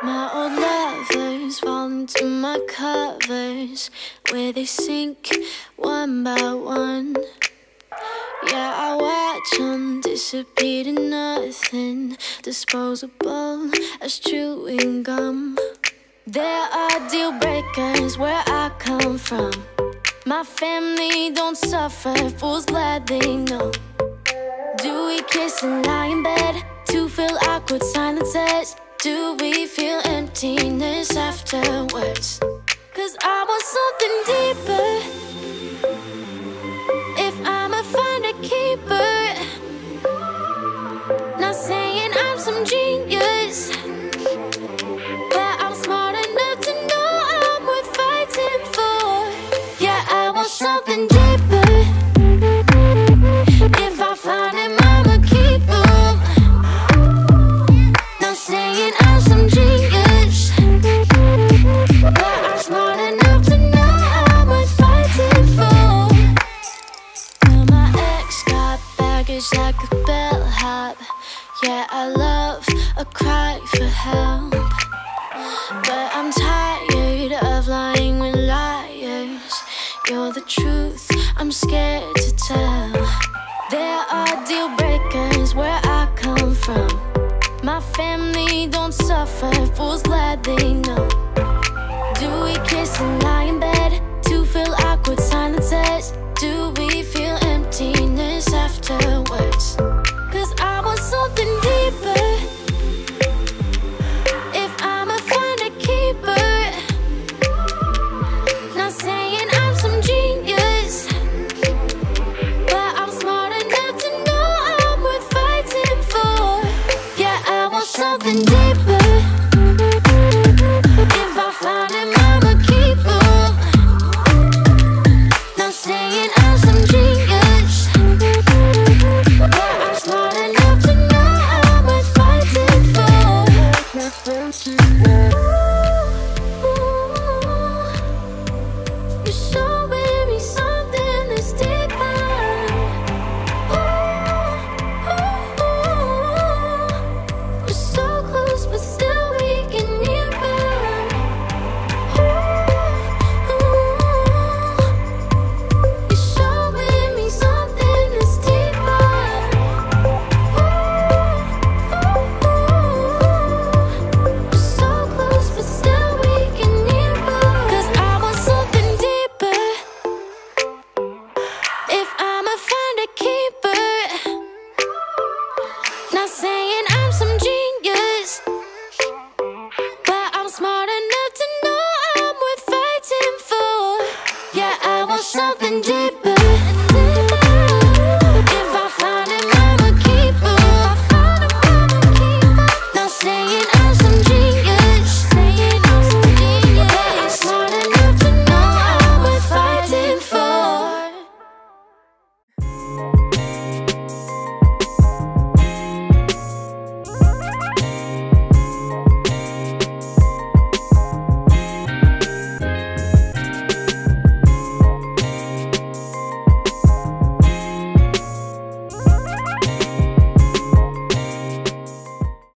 My old lovers fall into my covers, where they sink one by one. Yeah, I watch them disappear to nothing, disposable as chewing gum. There are deal breakers where I come from. My family don't suffer, fools glad they know. Do we kiss and lie in bed to fill awkward silences? Do we feel emptiness afterwards? 'Cause I want something deeper. If I'ma find a keeper, not saying I'm some genius, but I'm smart enough to know I'm worth fighting for. Yeah, I want something deeper. If I find him, I'ma keep him. Not saying I'm some genius, but I'm smart enough to know I'm worth fighting for. Well, my ex got baggage like a bellhop. Yeah, I love a cry for help, but I'm tired of lying with liars. You're the truth, I'm scared to tell. There are deal breakers where I come from. My family don't suffer, fools glad they know. Do we kiss and lie in bed to fill awkward silences? Do we feel emptiness afterwards? 'Cause I want something deeper. If I'ma find a keeper, not saying I'm some genius, but I'm smart enough to know I'm worth fighting for. Yeah, I want something deeper. If I find him, I'ma keep him. Not saying I'm some genius, but I'm smart enough to know I'm worth fighting for.